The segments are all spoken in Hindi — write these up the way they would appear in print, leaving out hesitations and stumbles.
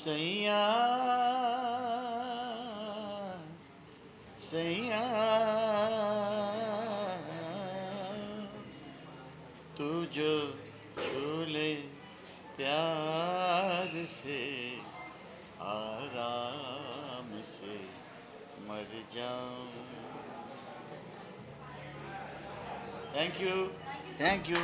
सैया सैया तू जो छू ले प्यार से आराम से मर जाऊं। Thank you, thank you.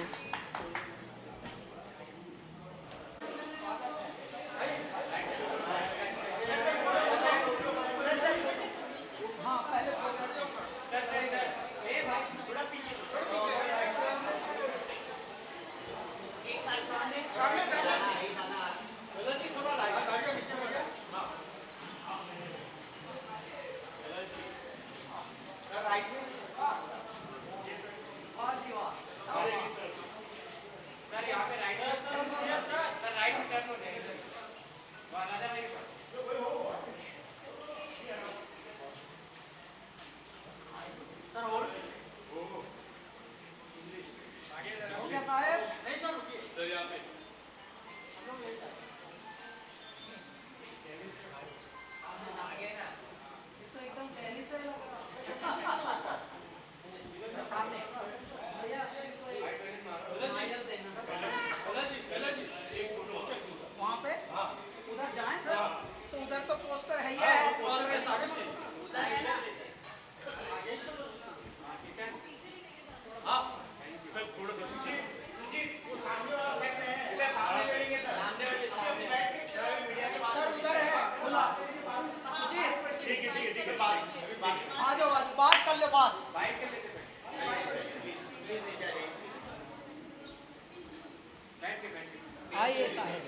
आइए साहब,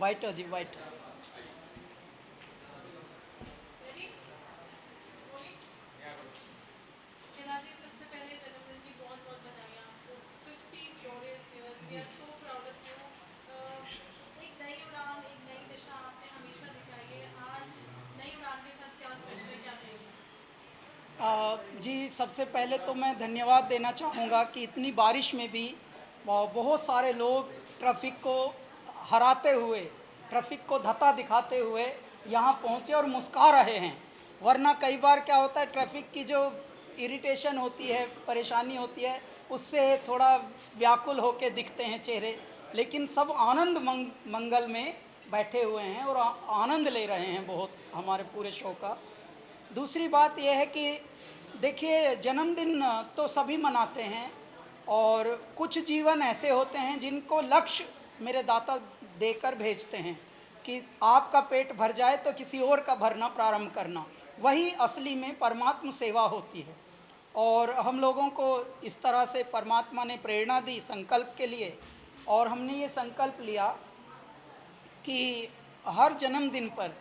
बैठो जी बैठो। सबसे पहले जन्मदिन की बहुत बहुत बधाइयाँ आपको। 15 glorious years, we are so proud of you। एक नई उड़ान, एक नई दिशा आपने हमेशा दिखाई है। आज नई उड़ान के साथ क्या स्पेशल है, क्या कहेंगे? जी सबसे पहले तो मैं धन्यवाद देना चाहूँगा कि इतनी बारिश में भी बहुत सारे लोग ट्रैफिक को हराते हुए, ट्रैफिक को धत्ता दिखाते हुए यहाँ पहुँचे और मुस्कुरा रहे हैं। वरना कई बार क्या होता है, ट्रैफिक की जो इरिटेशन होती है, परेशानी होती है, उससे थोड़ा व्याकुल होके दिखते हैं चेहरे, लेकिन सब आनंद मंगल में बैठे हुए हैं और आनंद ले रहे हैं बहुत हमारे पूरे शो का। दूसरी बात यह है कि देखिए, जन्मदिन तो सभी मनाते हैं और कुछ जीवन ऐसे होते हैं जिनको लक्ष्य मेरे दाता देकर भेजते हैं कि आपका पेट भर जाए तो किसी और का भरना प्रारंभ करना, वही असली में परमात्म सेवा होती है। और हम लोगों को इस तरह से परमात्मा ने प्रेरणा दी संकल्प के लिए, और हमने ये संकल्प लिया कि हर जन्मदिन पर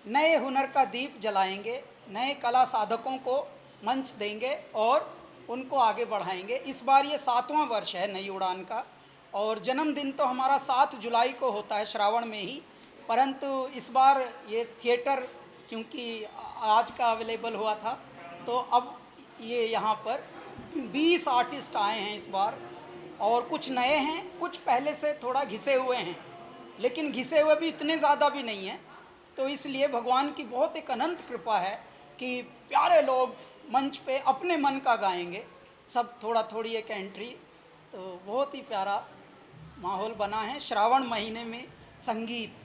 नए हुनर का दीप जलाएंगे, नए कला साधकों को मंच देंगे और उनको आगे बढ़ाएंगे। इस बार ये 7वां वर्ष है नई उड़ान का, और जन्मदिन तो हमारा 7 जुलाई को होता है, श्रावण में ही, परंतु इस बार ये थिएटर क्योंकि आज का अवेलेबल हुआ था, तो अब ये यहाँ पर 20 आर्टिस्ट आए हैं इस बार, और कुछ नए हैं, कुछ पहले से थोड़ा घिसे हुए हैं, लेकिन घिसे हुए भी इतने ज़्यादा भी नहीं हैं। तो इसलिए भगवान की बहुत एक अनंत कृपा है कि प्यारे लोग मंच पे अपने मन का गाएंगे, सब थोड़ा थोड़ी एक एंट्री, तो बहुत ही प्यारा माहौल बना है। श्रावण महीने में संगीत,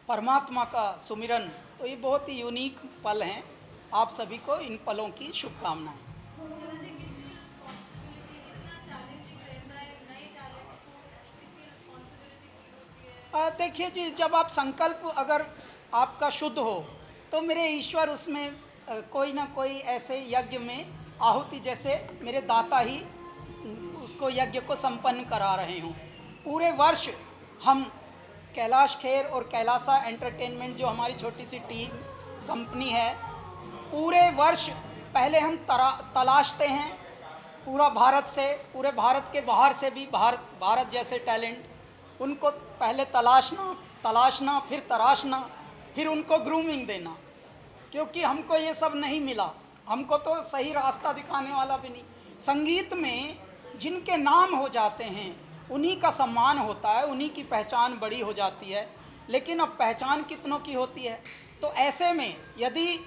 परमात्मा का सुमिरन, तो ये बहुत ही यूनिक पल हैं। आप सभी को इन पलों की शुभकामनाएं। देखिए जी, जब आप संकल्प अगर आपका शुद्ध हो तो मेरे ईश्वर उसमें कोई ना कोई ऐसे यज्ञ में आहुति, जैसे मेरे दाता ही उसको यज्ञ को संपन्न करा रहे हों। पूरे वर्ष हम कैलाश खेर और कैलासा एंटरटेनमेंट, जो हमारी छोटी सी टीम कंपनी है, पूरे वर्ष पहले हम तलाशते हैं पूरा भारत से, पूरे भारत के बाहर से भी, भारत जैसे टैलेंट, उनको पहले तलाशना, फिर तराशना, फिर उनको ग्रूमिंग देना, क्योंकि हमको ये सब नहीं मिला, हमको तो सही रास्ता दिखाने वाला भी नहीं। संगीत में जिनके नाम हो जाते हैं उन्हीं का सम्मान होता है, उन्हीं की पहचान बड़ी हो जाती है। लेकिन अब पहचान कितनों की होती है। तो ऐसे में यदि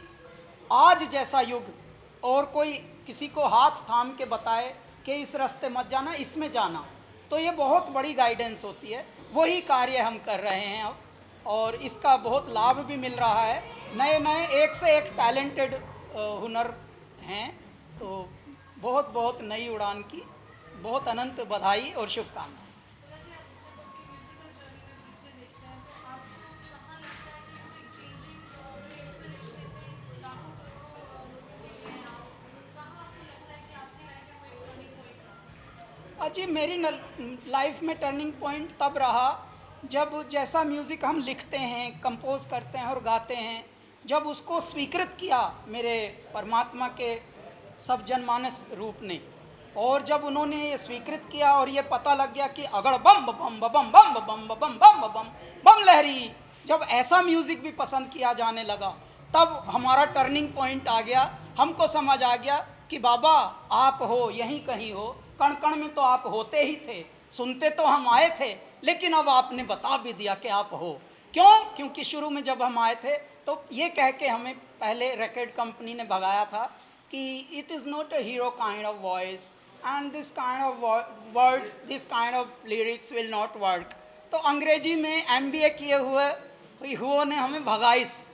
आज जैसा युग और कोई किसी को हाथ थाम के बताए कि इस रास्ते मत जाना, इसमें जाना, तो ये बहुत बड़ी गाइडेंस होती है। वही कार्य हम कर रहे हैं अब, और इसका बहुत लाभ भी मिल रहा है। नए नए एक से एक टैलेंटेड हुनर हैं। तो बहुत बहुत नई उड़ान की बहुत अनंत बधाई और शुभकामनाएं। जैसे आप जब अपनी म्यूजिकल जर्नी में पीछे देखते हैं तो आपको कहाँ लगता है कि कोई चेंजिंग कोई इंस्पिरेशन इतने लाखों करोड़ों लोगों के लिए है आप, कहाँ आपको लगता है कि आपकी लाइफ में कोई टर्निंग पॉइंट रहा? जी, मेरी लाइफ में टर्निंग पॉइंट तब रहा जब जैसा म्यूज़िक हम लिखते हैं, कंपोज करते हैं और गाते हैं, जब उसको स्वीकृत किया मेरे परमात्मा के सब जनमानस रूप ने, और जब उन्होंने ये स्वीकृत किया और ये पता लग गया कि अगड़ बम बम बम बम बम बम बम बम बम बम लहरी, जब ऐसा म्यूज़िक भी पसंद किया जाने लगा, तब हमारा टर्निंग पॉइंट आ गया। हमको समझ आ गया कि बाबा आप हो, यहीं कहीं हो, कण कण में तो आप होते ही थे, सुनते तो हम आए थे, लेकिन अब आपने बता भी दिया कि आप हो। क्यों? क्योंकि शुरू में जब हम आए थे तो ये कह के हमें पहले रिकॉर्ड कंपनी ने भगाया था कि it is not a hero kind of voice and this kind of words, this kind of lyrics will not work. तो अंग्रेजी में MBA किए हुए ने हमें भगाइस।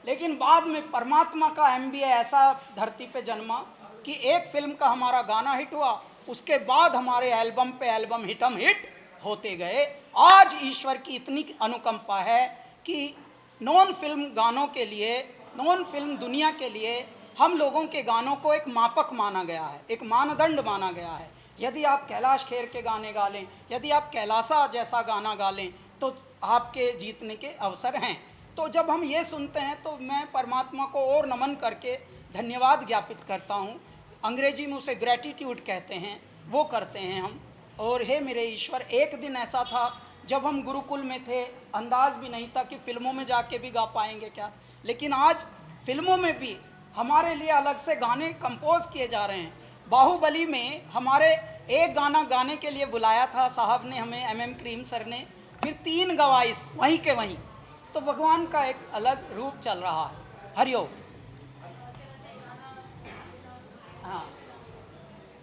लेकिन बाद में परमात्मा का MBA ऐसा धरती पे जन्मा कि एक फिल्म का हमारा गाना हिट हुआ, उसके बाद हमारे एल्बम पे एल्बम हिटम हिट होते गए। आज ईश्वर की इतनी अनुकंपा है कि नॉन फिल्म गानों के लिए, नॉन फिल्म दुनिया के लिए हम लोगों के गानों को एक मापक माना गया है, एक मानदंड माना गया है। यदि आप कैलाश खेर के गाने गा लें, यदि आप कैलासा जैसा गाना गा लें, तो आपके जीतने के अवसर हैं। तो जब हम ये सुनते हैं तो मैं परमात्मा को और नमन करके धन्यवाद ज्ञापित करता हूँ। अंग्रेजी में उसे ग्रैटिट्यूड कहते हैं, वो करते हैं हम। और हे मेरे ईश्वर, एक दिन ऐसा था जब हम गुरुकुल में थे, अंदाज भी नहीं था कि फिल्मों में जाके भी गा पाएंगे क्या, लेकिन आज फिल्मों में भी हमारे लिए अलग से गाने कंपोज किए जा रहे हैं। बाहुबली में हमारे एक गाना गाने के लिए बुलाया था साहब ने हमें, MM क्रीम सर ने, फिर 3 गवाइस वहीं के वहीं। तो भगवान का एक अलग रूप चल रहा है। हरिओम। हाँ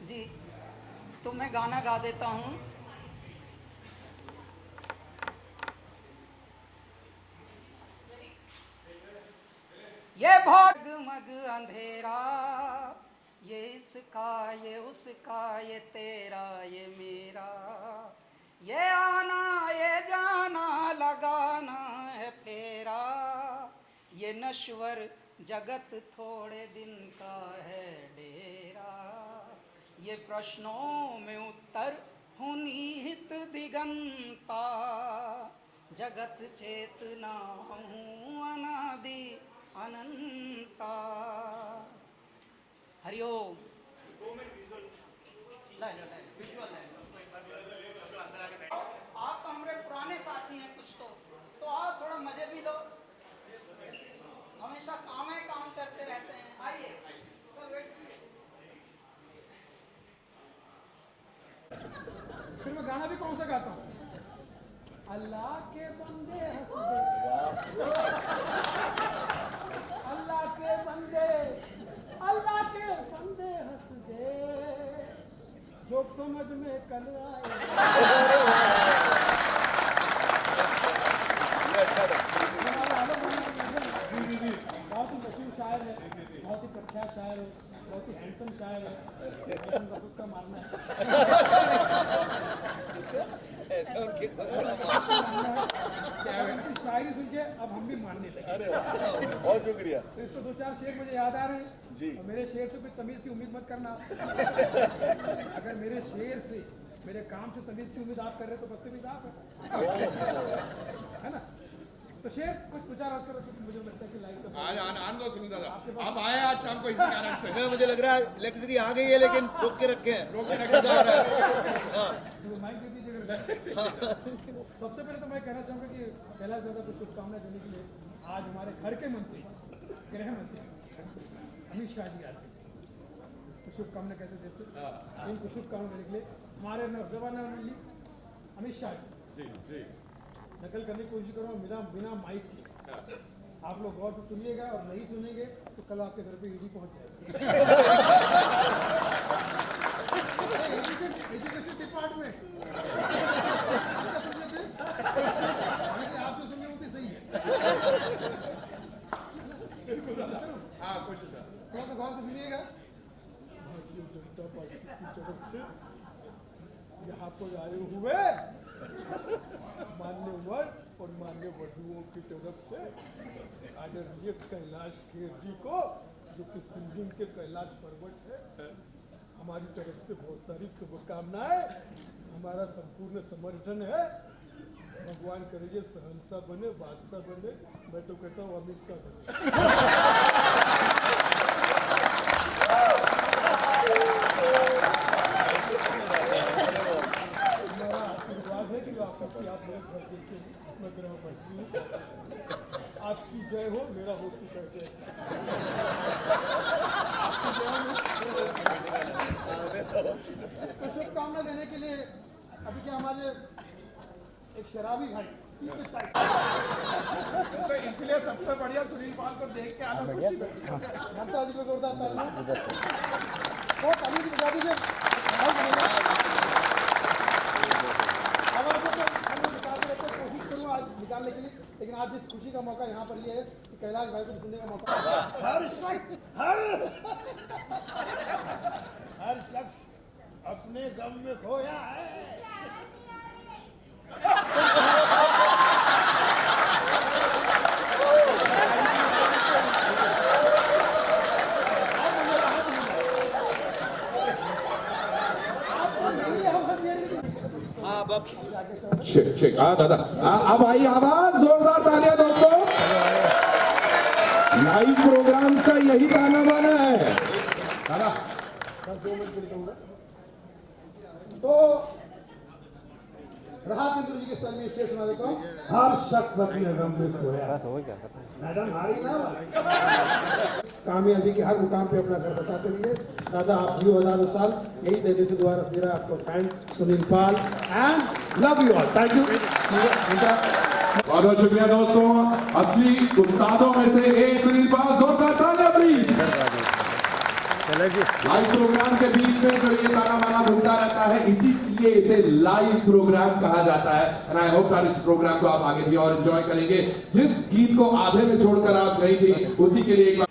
जी, तो मैं गाना गा देता हूँ। ये भागमग अंधेरा, ये इसका ये उसका, ये तेरा ये मेरा, ये आना ये जाना लगाना है फेरा, ये नश्वर जगत थोड़े दिन का है डेरा, ये प्रश्नों में उत्तर हूँ निहित दिगंता, जगत चेतना हूँ अनादि अनंता। हरिओम। आप तो हमारे पुराने साथी हैं कुछ, तो आप थोड़ा मजे भी लो। हमेशा काम है काम करते रहते हैं। आइए सब बैठिए। फिर मैं गाना भी कौन सा गाता हूँ? अल्लाह के बंदे हंस दे, अल्लाह के बंदे, अल्लाह के बंदे हंस दे, जोक समझ में कल आए। बहुत ही मशहूर शायर है, बहुत ही प्रख्यात शायर है, बहुत ही हैंडसम शायर है, का मानना है। ऐसा उनके शायरी सुन के अब हम भी मानने लगे। अरे बहुत शुक्रिया। तो इसको 2-4 शेर मुझे याद आ रहे हैं जी। और मेरे शेर से कोई तमीज़ की उम्मीद मत करना। अगर मेरे शेर से, मेरे काम से तमीज़ की उम्मीद आप कर रहे हो तो बदतमीज़ आप है ना। तो शेर कुछ 2-4 आज करो, मुझे लगता है कि लाइव का आज आन दो सुनील दादा, आप आए आज शाम को इसी कारण से। मुझे लग रहा है इलेक्ट्रिसिटी आ गई है लेकिन रोक के रखे हैं। तो माइक दे दीजिएगा। सबसे पहले तो मैं कहना चाहूँगा कि कैलाश दादा को शुभकामनाएं देने के लिए आज हमारे घर के मंत्री, गृह मंत्री अमित शाह जी आते हैं, तो शुभकामनाएं कैसे देते हैं? इनको शुभकामनाएं देने के लिए हमारे नौजवान मंत्री अमित शाह जी, नकल करने की कोशिश करूँगा बिना बिना माइक के। आप लोग गौर से सुनिएगा और नहीं सुनेंगे तो कल आपके घर पे ईडी पहुंच जाएगी। एजुकेशन डिपार्टमेंट हालांकि आप जो सुनिए वो भी सही है। हाँ कुछ था थोड़ा सा गौर से सुनिएगा। भारतीय जनता पार्टी की तरफ से यहाँ पर आए हुए मान्यवर और मान्य वधुओं की तरफ से आदरणीय कैलाश खेर जी को, जो कि सिंगिंग के कैलाश पर्वत है, हमारी तरफ से बहुत सारी शुभकामनाएं। हमारा संपूर्ण समर्थन है। भगवान करिए सहनसा बने, बादशाह बने, मैं तो कहता हूँ अमित शाह बने। हमारा आशीर्वाद है कि आप मेरे घर जैसे मैं ग्रह बैठी हूँ। आपकी जय हो, मेरा हो चुका जय। तो शुभकामना देने के लिए अभी क्या हमारे एक शराबी भाई तो इसलिए सबसे बढ़िया सुनील पाल को देख के आना खुशी लगी। जनता जी को जोरदार तालियां। बहुत ताली की बजा दीजिए। अब आपको तो हम लोग निकालते रहते हैं, कोशिश करूँगा आज निकालने के लिए, लेकिन आज जिस खुशी का मौका यहाँ पर ये है कि कैलाश भाई को सुनने का मौका हर शख्स अपने गम में खोया है। हाँ बाप चेक चेक दादा अब आई आवाज जोरदार तालियां दोस्तों। लाइव प्रोग्राम्स का यही ताना बाना है दादा। बस 2 मिनट के लिए कहूँगा। तो राहत इंद्र जी के स्वर में शेर सुना देता हूँ। हर शख्स अपने गम में खोया। मैडम हारी ना कामयाबी के हर मुकाम पे अपना घर बसाते रहिए। दादा आप जियो हजारों साल, यही देने से दुआ रख दे रहा है आपको fan Sunil Pal and love you all. Thank you. बहुत बहुत शुक्रिया दोस्तों। असली उस्तादों में से एक सुनील पाल, जोरदार तालियां प्लीज। लाइव प्रोग्राम के बीच में जो ये ताना बाना घूमता रहता है, इसीलिए इसे लाइव प्रोग्राम कहा जाता है। एंड आई होप दैट इस प्रोग्राम को आप आगे भी और एंजॉय करेंगे। जिस गीत को आधे में छोड़कर आप गई थी, उसी के लिए एक बार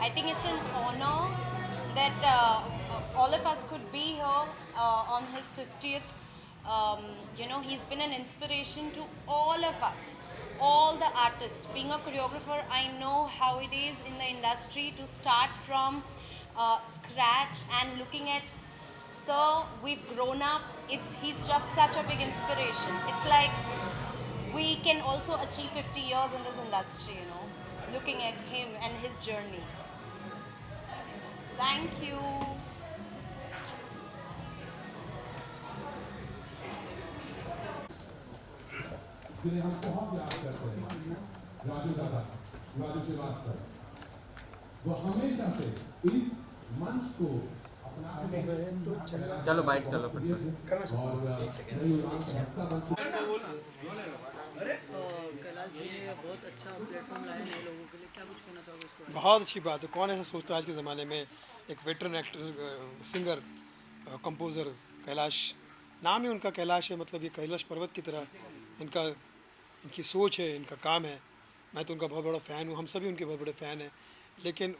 I think it's an honor that all of us could be here on his 50th. He's been an inspiration to all of us, all the artists. Being a choreographer, I know how it is in the industry to start from scratch and looking at Sir, we've grown up. He's just such a big inspiration. It's like we can also achieve 50 years in this industry, looking at him and his journey. Thank you. जिन्हें हम बहुत याद करते हैं, राजू दादा, राजू श्रीवास्तव, वो हमेशा से इस मंच को चलो बाइट चलो तो कैलाश जी ने बहुत अच्छा प्लेटफॉर्म लाया नए लोगों के लिए, क्या कुछ कहना चाहोगे इसको? बहुत अच्छी बात है। कौन ऐसा सोचता है आज के ज़माने में एक veteran actor, singer, composer Kailash, नाम ही उनका कैलाश है, मतलब ये कैलाश पर्वत की तरह इनकी सोच है, इनका काम है। मैं तो उनका बहुत बड़ा फ़ैन हूँ, हम सभी उनके बहुत बड़े फ़ैन हैं, लेकिन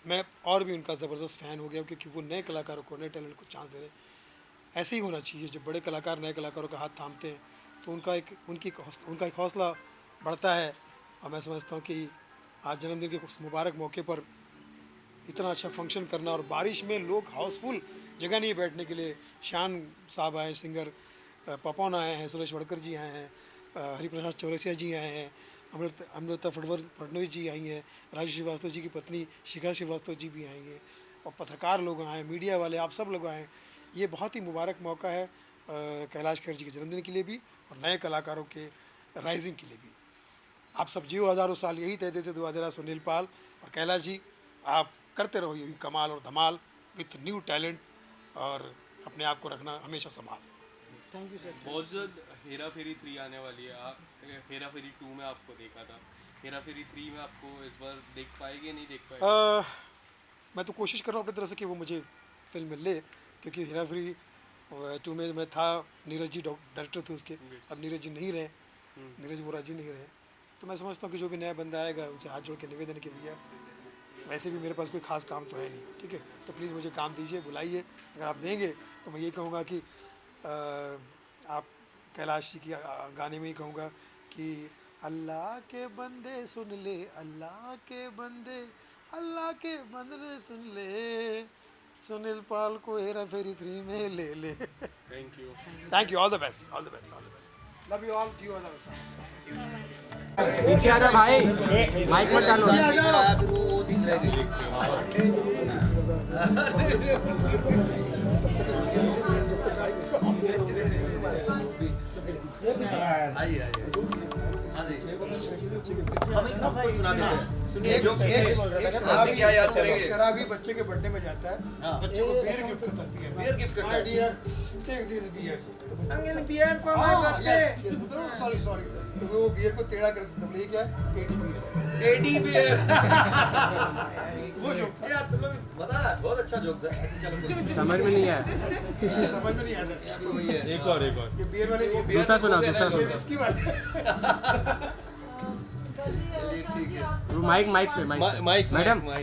मैं और भी उनका ज़बरदस्त फ़ैन हो गया क्योंकि वो नए कलाकारों को, नए टैलेंट को चांस दे रहे हैं। ऐसे ही होना चाहिए। जब बड़े कलाकार नए कलाकारों का हाथ थामते हैं तो उनका एक हौसला बढ़ता है। और मैं समझता हूँ कि आज जन्मदिन के कुछ मुबारक मौके पर इतना अच्छा फंक्शन करना, और बारिश में लोग हाउसफुल, जगह नहीं है बैठने के लिए। शान साहब आए, सिंगर पपन आए हैं, सुरेश वड़कर जी आए हैं, हरिप्रसाद चौरसिया जी आए हैं, अमृता फडणवीस जी आई हैं, राजू श्रीवास्तव जी की पत्नी शिखा श्रीवास्तव जी भी आएंगे, और पत्रकार लोग आए, मीडिया वाले, आप सब लोग आए। ये बहुत ही मुबारक मौका है कैलाश खेर जी के जन्मदिन के लिए भी और नए कलाकारों के राइजिंग के लिए भी। आप सब जियो हज़ारों साल, यही कहते थे दुआ दे रहा सुनील पाल। और कैलाश जी, आप करते रहो ये कमाल और धमाल विथ न्यू टैलेंट, और अपने आप को रखना हमेशा संभाल। Thank you sir. बहुत जल्द हेरा फेरी 3 आने वाली है। हेरा फेरी 2 में आपको देखा था, हेरा फेरी 3 में आपको इस बार देख पाएगी या नहीं देख पाएगी? मैं तो कोशिश कर रहा हूँ अपनी तरफ से कि वो मुझे फिल्म में ले, क्योंकि हेरा फेरी 2 में मैं था, नीरज जी डायरेक्टर थे उसके, अब नीरज जी नहीं रहे, नीरज वोरा जी नहीं रहे। तो मैं समझता हूँ कि जो भी नया बंदा आएगा उनसे हाथ जोड़ के निवेदन के भैया, वैसे भी मेरे पास कोई खास काम तो है नहीं, ठीक है, तो प्लीज़ मुझे काम दीजिए, बुलाइए। अगर आप देंगे तो मैं ये कहूँगा कि आप कैलाश जी की गाने में ही कहूँगा कि अल्लाह के बंदे सुन ले, अल्लाह के बंदे, अल्लाह के बंदे सुन ले, सुनील पाल को हेरा फेरी 3 में ले ले। Thank you. Thank you, all the best, all the best, all the best. Love you all, जियो हज़ारों साल। नीचे आ जा भाई, माइक मत डालो। हमको सुना देते हैं। सुनिए जो शराबी क्या याद करेंगे? शराबी बच्चे के बर्थडे में जाता है, बच्चे को बियर गिफ्ट करता है। बियर गिफ्ट करता है। Dear, take this beer. Uncle beer for my birthday. Sorry sorry, तो वो बियर को टेढ़ा कर देता है, ये क्या है? Teddy bear. वो जो यार तुम लोग बता, बहुत अच्छा जोक था। अच्छा चलो कोई समझ में नहीं आया। समझ में नहीं आता। वही है। एक और ये बियर वाले, ये दूसरा सुना, दूसरा ये सुना। इसकी वाले। चलिए ठीक है। माइक पे, माइक। Mic madam.